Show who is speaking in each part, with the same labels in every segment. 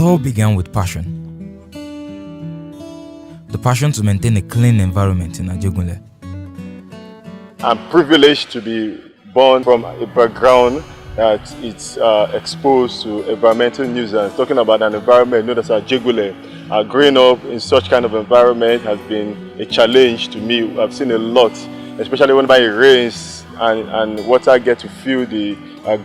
Speaker 1: all began with passion. The passion to maintain a clean environment in Ajegunle.
Speaker 2: I'm privileged to be born from a background that it's exposed to environmental nuisance. Talking about an environment known as Ajegunle. Growing up in such kind of environment has been a challenge to me. I've seen a lot, especially when it rains and water get to fill the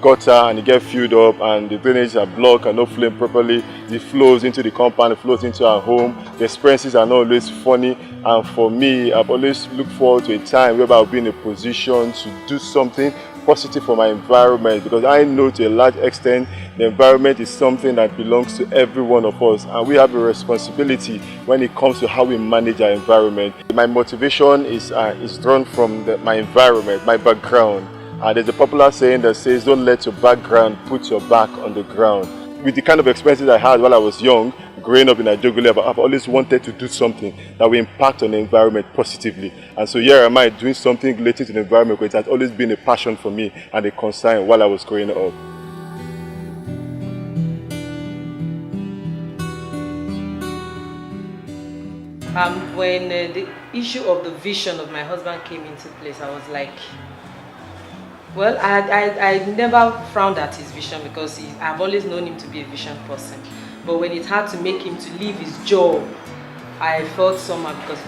Speaker 2: gutter and it get filled up and the drainage are blocked and not flowing properly. It flows into the compound, it flows into our home. The experiences are not always funny, and for me, I've always looked forward to a time where I'll be in a position to do something positive for my environment, because I know to a large extent the environment is something that belongs to every one of us, and we have a responsibility when it comes to how we manage our environment. My motivation is drawn from my environment, my background. There's a popular saying that says, don't let your background put your back on the ground. With the kind of experiences I had while I was young, growing up in Ajegunle, I've always wanted to do something that will impact on the environment positively. And so here am I doing something related to the environment, because it has always been a passion for me and a concern while I was growing up.
Speaker 3: When the issue of the vision of my husband came into place, I was like, well, I never frowned at his vision, because I've always known him to be a vision person. But when it had to make him to leave his job, I felt somehow, because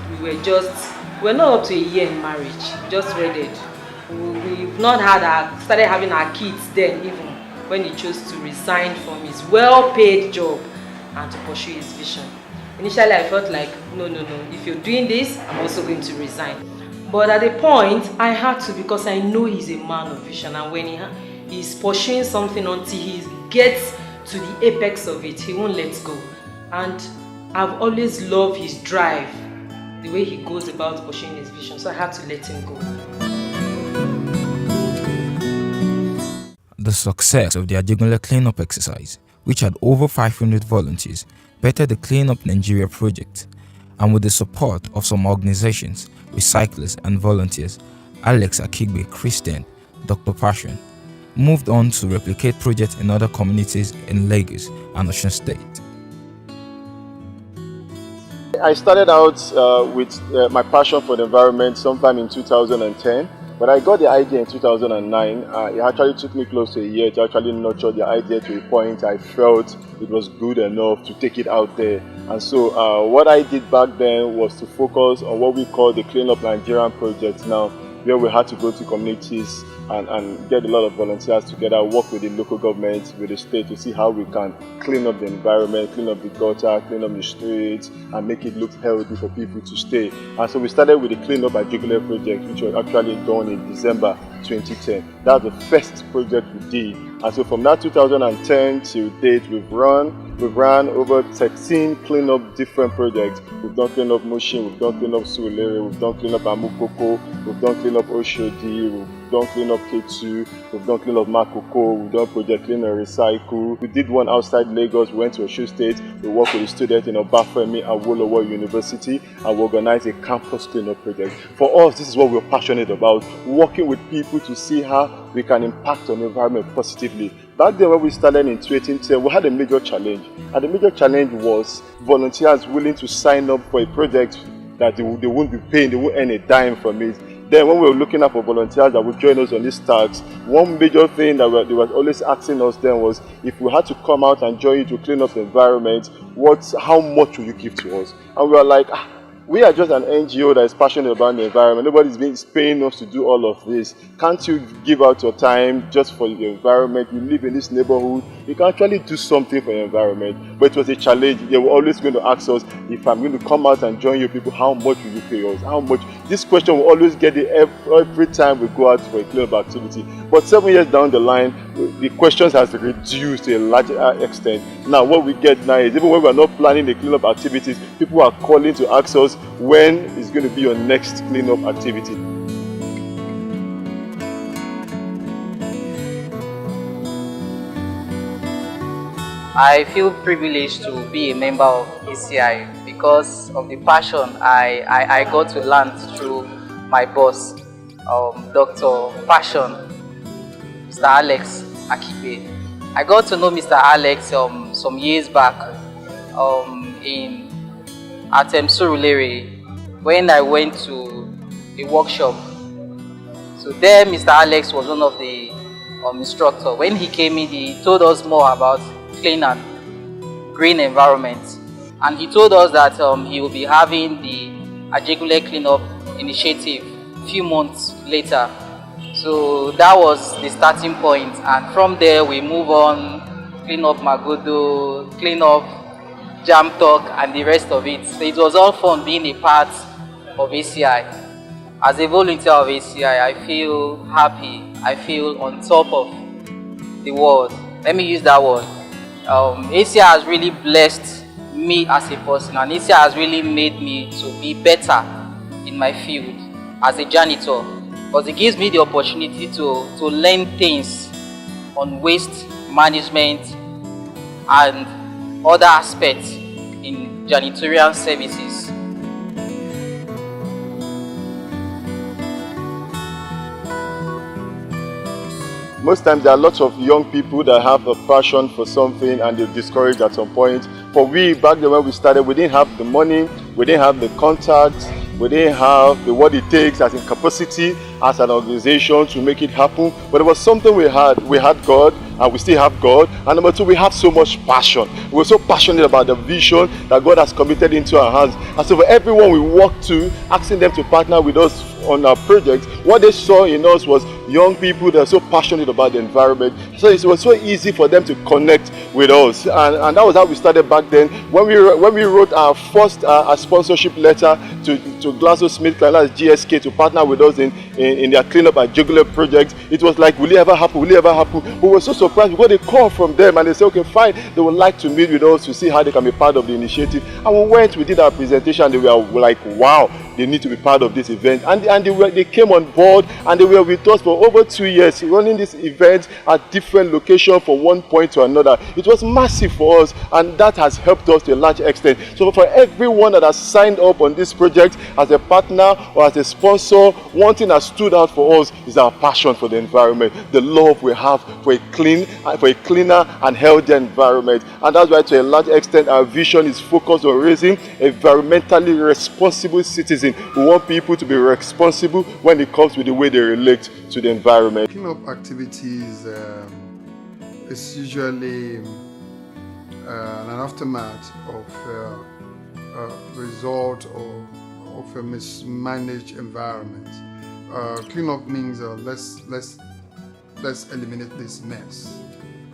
Speaker 3: we're not up to a year in marriage, just wedded. We've not started having our kids then, even when he chose to resign from his well-paid job and to pursue his vision. Initially, I felt like, no, if you're doing this, I'm also going to resign. But at a point, I had to, because I know he's a man of vision, and when he's pursuing something until he gets to the apex of it, he won't let go. And I've always loved his drive, the way he goes about pursuing his vision, so I had to let him go.
Speaker 1: The success of the Ajegunle cleanup exercise, which had over 500 volunteers, bettered the Clean Up Nigeria project, and with the support of some organizations, recyclers and volunteers, Alex Akigbe, Christian, Dr. Passion, moved on to replicate projects in other communities in Lagos and Osun State.
Speaker 2: I started out with my passion for the environment sometime in 2010, but I got the idea in 2009. It actually took me close to a year to actually nurture the idea to a point I felt it was good enough to take it out there. And so what I did back then was to focus on what we call the Clean Up Nigerian project now, where we had to go to communities and get a lot of volunteers together, work with the local government, with the state, to see how we can clean up the environment, clean up the gutter, clean up the streets, and make it look healthy for people to stay. And so we started with the Clean Up Ajegunle project, which was actually done in December 2010. That was the first project we did. And so from that 2010 till date, we've ran over 13 clean-up different projects. We've done clean up Mushin, we've done clean up Sulere, we've done clean up Amukoko, we've done clean up Oshodi, we've done clean up K2, we've done clean up Makoko, we've done project clean and recycle. We did one outside Lagos, we went to Osun State, we worked with a student in Obafemi Awolowo University, and we organized a campus clean-up project. For us, this is what we're passionate about, working with people to see how we can impact on the environment positively. Back then when we started in 2010, we had a major challenge. And the major challenge was volunteers willing to sign up for a project that they won't be paying, they won't earn a dime from it. Then when we were looking out for volunteers that would join us on these tasks, one major thing that they were always asking us then was, if we had to come out and join you to clean up the environment, how much will you give to us? And we were like, we are just an NGO that is passionate about the environment. Nobody's paying us to do all of this. Can't you give out your time just for the environment? You live in this neighborhood. You can actually do something for the environment. But it was a challenge. They were always going to ask us, if I'm going to come out and join you people, how much will you pay us? How much? This question will always get it every time we go out for a cleanup activity. But 7 years down the line, the questions has reduced to a larger extent. Now what we get now is, even when we're not planning the cleanup activities, people are calling to ask us, when is going to be your next cleanup activity?
Speaker 4: I feel privileged to be a member of ACI because of the passion I got to learn through my boss, Dr. Passion, Mr. Alex Akibe. I got to know Mr. Alex some years back in at Surulere when I went to a workshop. So there, Mr. Alex was one of the instructor. When he came in, he told us more about clean and green environment, and he told us that he will be having the Ajegule cleanup initiative a few months later. So that was the starting point, and from there we move on, clean up Magodo, clean up Jam Talk, and the rest of it. So it was all fun being a part of ACI. As a volunteer of ACI, I feel happy. I feel on top of the world. Let me use that word. ACI has really blessed me as a person, and ACI has really made me to be better in my field as a janitor, because it gives me the opportunity to learn things on waste management and other aspects in janitorial services.
Speaker 2: Most times there are lots of young people that have a passion for something and they're discouraged at some point. For we, back then when we started, we didn't have the money, we didn't have the contacts, we didn't have what it takes as in capacity as an organization to make it happen. But it was something we had. We had God, and we still have God. And number two, we have so much passion. We're so passionate about the vision that God has committed into our hands. And so for everyone we walk to, asking them to partner with us on our project, what they saw in us was young people that are so passionate about the environment. So it was so easy for them to connect with us. And that was how we started back then. When we wrote our first sponsorship letter to GlaxoSmithKline, GSK, to partner with us in their cleanup and jugular project, it was like, will it ever happen? Will it ever happen? We were so surprised. We got a call from them and they said, okay, fine, they would like to meet with us to see how they can be part of the initiative. And we went, we did our presentation, and they were like, wow, they need to be part of this event. And they came on board, and they were with us for over 2 years, running this event at different locations from one point to another. It was massive for us, and that has helped us to a large extent. So for everyone that has signed up on this project as a partner or as a sponsor, one thing that stood out for us is our passion for the environment, the love we have for a cleaner and healthier environment. And that's why, to a large extent, our vision is focused on raising environmentally responsible citizens. We want people to be responsible when it comes to the way they relate to the environment.
Speaker 5: Cleanup activities is usually an aftermath of a result of a mismanaged environment. Cleanup means let's eliminate this mess.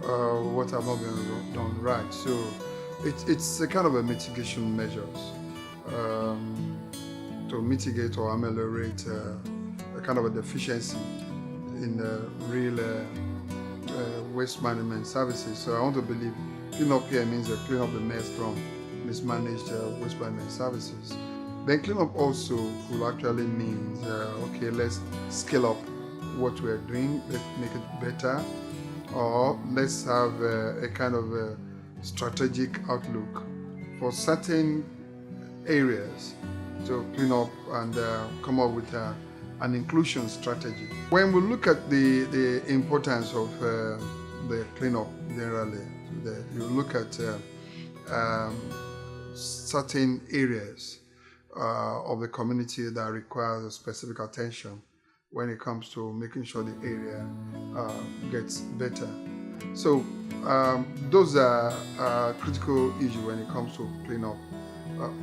Speaker 5: What have not been done right. So it's a kind of a mitigation measures to mitigate or ameliorate a kind of a deficiency in real waste management services. So I want to believe clean up here means clean up the mess from mismanaged waste management services. Then clean up also could actually means okay, let's scale up what we're doing, let's make it better, or let's have a kind of a strategic outlook for certain areas to clean up and come up with an inclusion strategy. When we look at the importance of the cleanup generally, you look at certain areas of the community that requires a specific attention when it comes to making sure the area gets better. So those are critical issues when it comes to cleanup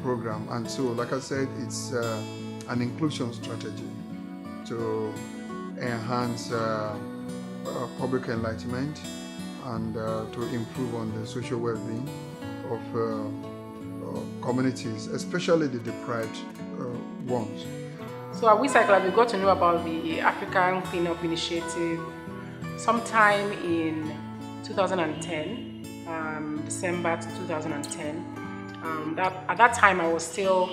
Speaker 5: program. And so, like I said, it's an inclusion strategy to enhance public enlightenment and to improve on the social well-being of communities, especially the deprived ones.
Speaker 6: So at WeCycle, we got to know about the African Cleanup Initiative sometime in 2010, December 2010. At that time, I was still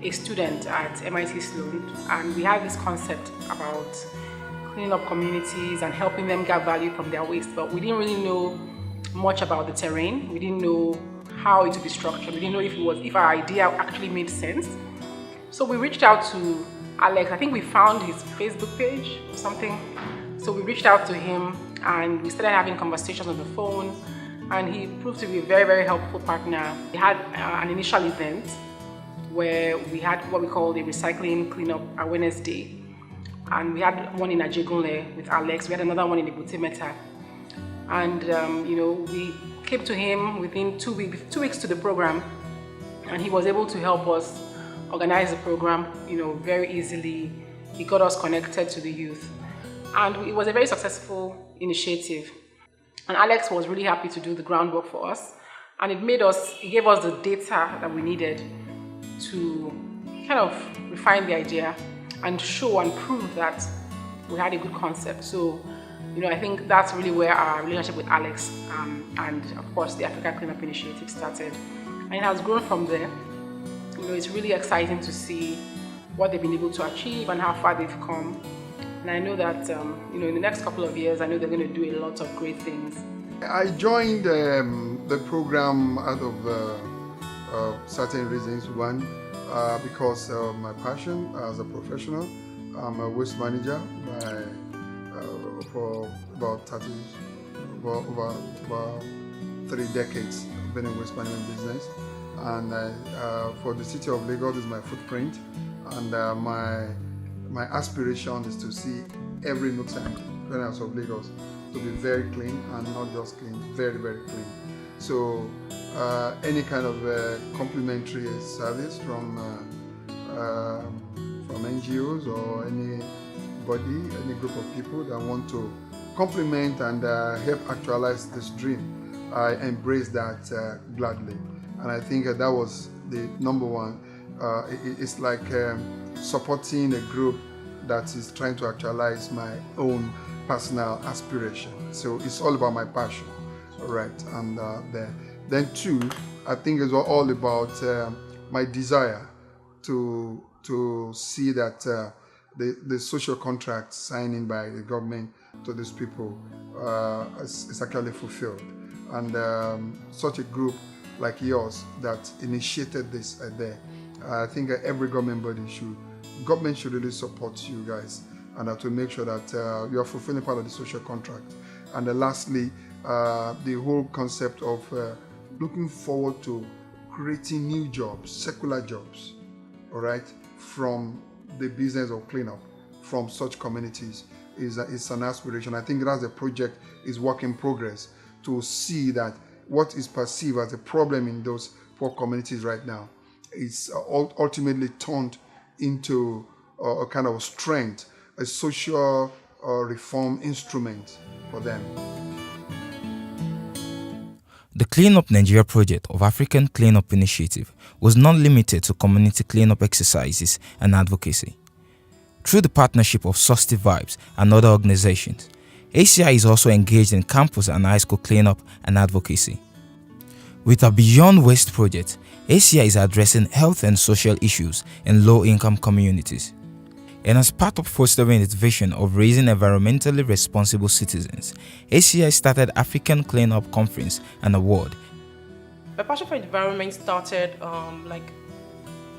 Speaker 6: a student at MIT Sloan, and we had this concept about cleaning up communities and helping them get value from their waste, but we didn't really know much about the terrain. We didn't know how it would be structured. We didn't know if our idea actually made sense. So we reached out to Alex. I think we found his Facebook page or something. So we reached out to him and we started having conversations on the phone. and he proved to be a very, very helpful partner. We had an initial event where we had what we called a recycling cleanup awareness day, and we had one in Ajegunle with Alex. We had another one in Ibutimeta, and we came to him within 2 weeks to the program, and he was able to help us organize the program, very easily. He got us connected to the youth, and it was a very successful initiative. And Alex was really happy to do the groundwork for us, and it gave us the data that we needed to kind of refine the idea and show and prove that we had a good concept. So, I think that's really where our relationship with Alex and of course the Africa Cleanup Initiative started. And it has grown from there. It's really exciting to see what they've been able to achieve and how far they've come. And I know that, in the next couple of years, I know they're going to do a lot of great things.
Speaker 5: I joined the program out of certain reasons. One, because of my passion as a professional. I'm a waste manager for about over 3 decades. I've been in waste management business, and for the city of Lagos is my footprint, and my aspiration is to see every nook and corners of Lagos to be very clean, and not just clean, very, very clean. So any kind of complimentary service from NGOs or anybody, any group of people that want to complement and help actualize this dream, I embrace that gladly. And I think that was the number one. It's like supporting a group that is trying to actualize my own personal aspiration. So it's all about my passion, right? And then two, I think it's all about my desire to see that the social contract signing by the government to these people is actually fulfilled. And such a group like yours that initiated this there, I think every government should really support you guys, and to make sure that you are fulfilling part of the social contract. And lastly, the whole concept of looking forward to creating new jobs, secular jobs, all right, from the business of cleanup, from such communities is an aspiration. I think that's a project, is work in progress, to see that what is perceived as a problem in those poor communities right now is ultimately turned into a kind of strength, a social reform instrument for them.
Speaker 1: The Clean Up Nigeria project of African Cleanup Initiative was not limited to community cleanup exercises and advocacy. Through the partnership of Sustive Vibes and other organizations, ACI is also engaged in campus and high school cleanup and advocacy. With a Beyond Waste project, ACI is addressing health and social issues in low-income communities. And as part of fostering its vision of raising environmentally responsible citizens, ACI started African Cleanup Conference and Award.
Speaker 3: My passion for environment started like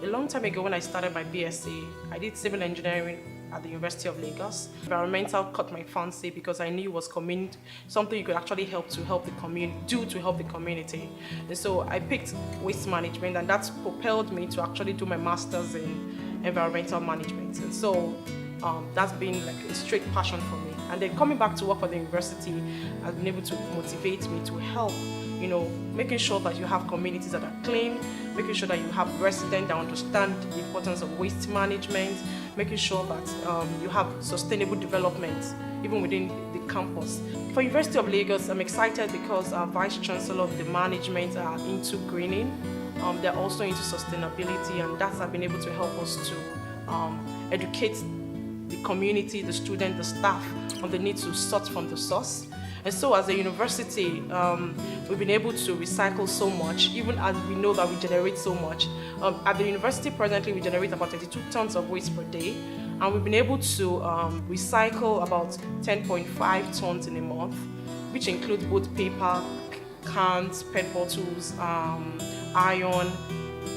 Speaker 3: a long time ago when I started my BSc. I did civil engineering at the University of Lagos. Environmental caught my fancy because I knew it was something you could actually help the community. And so I picked waste management, and that's propelled me to actually do my master's in environmental management. And so that's been like a straight passion for me. And then coming back to work for the university has been able to motivate me to help, making sure that you have communities that are clean, making sure that you have residents that understand the importance of waste management, making sure that you have sustainable development even within the campus. For University of Lagos, I'm excited because our Vice Chancellor of the management are into greening. They're also into sustainability, and that's been able to help us to educate the community, the students, the staff on the need to sort from the source. And so as a university, we've been able to recycle so much, even as we know that we generate so much. At the university presently, we generate about 32 tons of waste per day, and we've been able to recycle about 10.5 tons in a month, which includes both paper, cans, PET bottles, iron,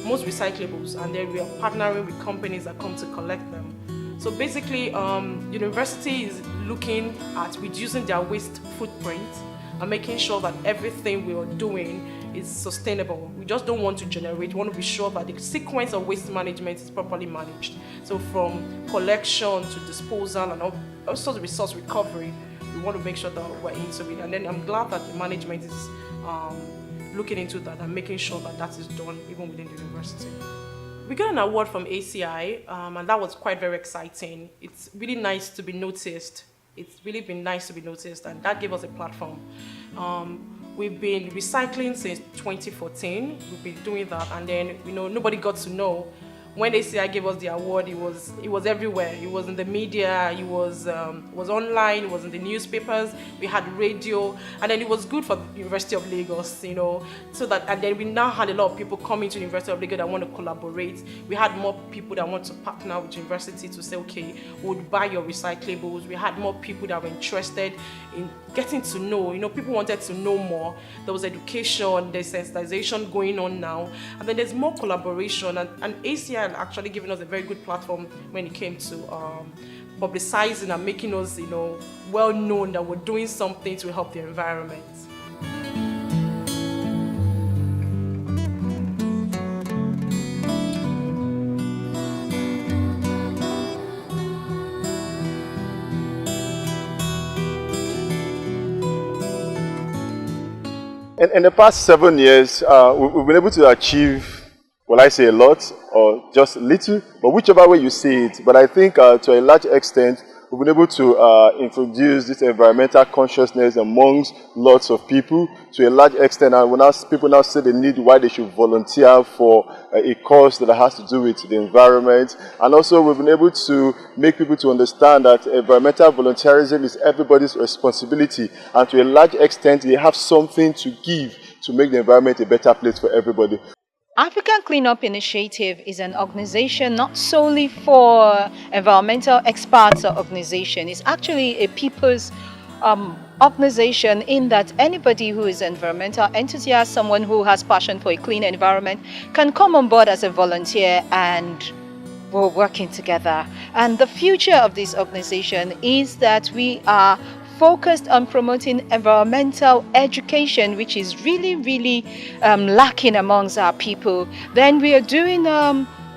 Speaker 3: most recyclables, and then we are partnering with companies that come to collect them. So basically, university is
Speaker 6: looking at reducing their waste footprint and making sure that everything we are doing is sustainable. We just don't want to generate, we want to be sure that the sequence of waste management is properly managed. So from collection to disposal and all sorts of resource recovery, we want to make sure that we're into it. And then I'm glad that the management is looking into that and making sure that that is done even within the university. We got an award from ACI, and that was quite very exciting. It's really nice to be noticed. It's really been nice to be noticed, and that gave us a platform. We've been recycling since 2014. We've been doing that, and then nobody got to know. When ACI gave us the award, it was everywhere. It was in the media, it was online, it was in the newspapers, we had radio, and then it was good for the University of Lagos, so that, and then we now had a lot of people coming to the University of Lagos that want to collaborate. We had more people that want to partner with the university to say, okay, we would buy your recyclables. We had more people that were interested in getting to know, people wanted to know more. There was education, there's sensitization going on now, and then there's more collaboration, and ACI actually giving us a very good platform when it came to publicizing and making us, well known that we're doing something to help the environment.
Speaker 2: In the past 7 years, we've been able to achieve, well, I say a lot or just little, but whichever way you see it. But I think to a large extent, we've been able to introduce this environmental consciousness amongst lots of people to a large extent. And people now see the need why they should volunteer for a cause that has to do with the environment. And also we've been able to make people to understand that environmental volunteerism is everybody's responsibility. And to a large extent, they have something to give to make the environment a better place for everybody.
Speaker 7: African Cleanup Initiative is an organization not solely for environmental experts or organization. It's actually a people's organization in that anybody who is an environmental enthusiast, someone who has passion for a clean environment, can come on board as a volunteer, and we're working together. And the future of this organization is that we are focused on promoting environmental education, which is really lacking amongst our people. Then we are doing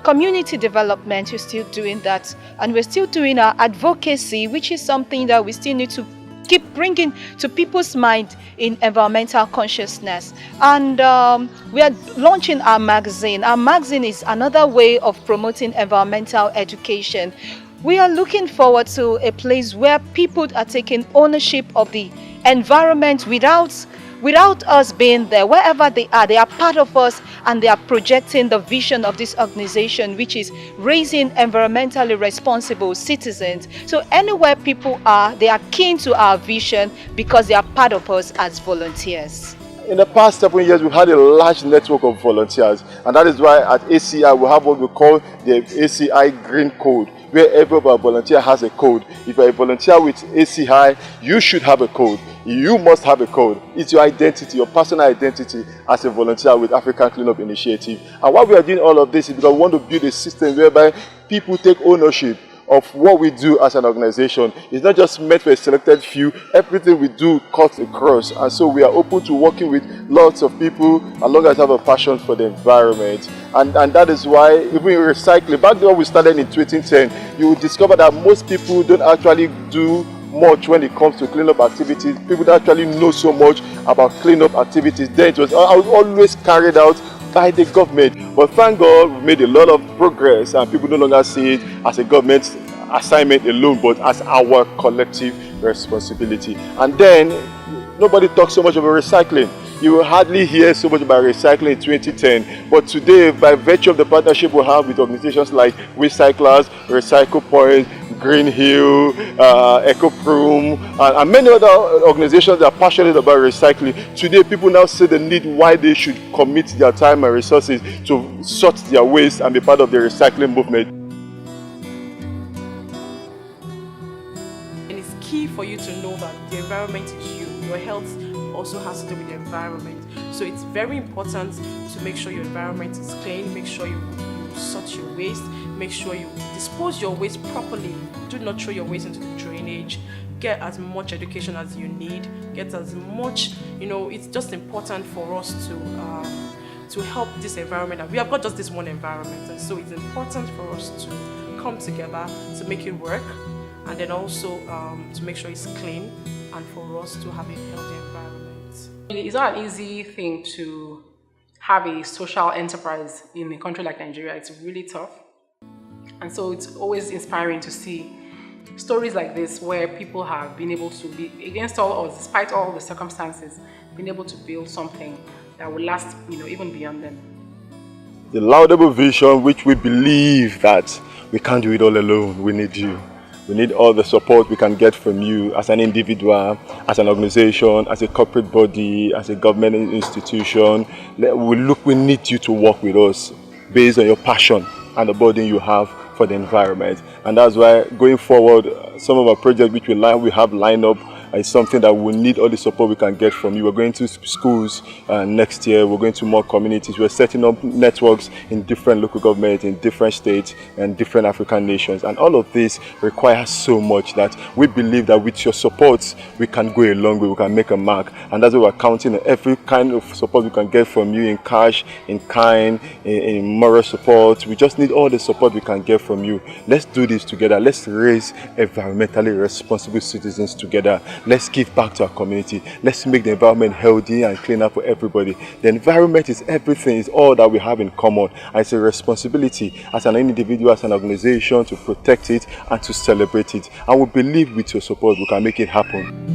Speaker 7: community development. We're still doing that, and we're still doing our advocacy, which is something that we still need to keep bringing to people's mind in environmental consciousness. And we are launching our magazine. Our magazine is another way of promoting environmental education. We are looking forward to a place where people are taking ownership of the environment without us being there. Wherever they are part of us, and they are projecting the vision of this organization, which is raising environmentally responsible citizens. So anywhere people are, they are keen to our vision because they are part of us as volunteers.
Speaker 2: In the past 7 years, we've had a large network of volunteers, and that is why at ACI we have what we call the ACI Green Code, where every volunteer has a code. If you're a volunteer with ACI, you should have a code. You must have a code. It's your identity, your personal identity as a volunteer with African Cleanup Initiative. And why we are doing all of this is because we want to build a system whereby people take ownership of what we do as an organization. It's not just meant for a selected few. Everything we do cuts across, and so we are open to working with lots of people as long as they have a passion for the environment. And that is why even in recycling, back then when we started in 2010, you will discover that most people don't actually do much when it comes to cleanup activities. People don't actually know so much about cleanup activities. Then it was always carried out by the government. But thank God we made a lot of progress, and people no longer see it as a government assignment alone, but as our collective responsibility. And then nobody talks so much about recycling. You will hardly hear so much about recycling in 2010, but today, by virtue of the partnership we have with organizations like Recyclers, Recycle Point, Green Hill, EcoProom, and many other organizations that are passionate about recycling, today people now see the need why they should commit their time and resources to sort their waste and be part of the recycling movement.
Speaker 6: And it's key for you to know that the environment is you. Your health also has to do with the environment. So it's very important to make sure your environment is clean, make sure you sort your waste, make sure you dispose your waste properly. Do not throw your waste into the drainage.
Speaker 8: get as much education as you need, get as much, it's just important for us to help this environment. And we have got just this one environment, and so it's important for us to come together to make it work, and then also to make sure it's clean, and for us to have a healthy environment.
Speaker 6: It's not an easy thing to have a social enterprise in a country like Nigeria. It's really tough. And so it's always inspiring to see stories like this where people have been able to be, against all odds, despite all the circumstances, been able to build something that will last, even beyond them.
Speaker 2: The laudable vision, which we believe that we can't do it all alone. We need you. We need all the support we can get from you as an individual, as an organization, as a corporate body, as a government institution. We need you to work with us based on your passion and the burden you have for the environment. And that's why going forward, some of our projects which we have lined up is something that we need all the support we can get from you. We're going to schools next year. We're going to more communities. We're setting up networks in different local governments, in different states and different African nations. And all of this requires so much that we believe that with your support, we can go a long way. We can make a mark. And that's why we're counting on every kind of support we can get from you, in cash, in kind, in moral support. We just need all the support we can get from you. Let's do this together. Let's raise environmentally responsible citizens together. Let's give back to our community. Let's make the environment healthy and cleaner for everybody. The environment is everything, it's all that we have in common. And it's a responsibility as an individual, as an organization, to protect it and to celebrate it. And we believe with your support we can make it happen.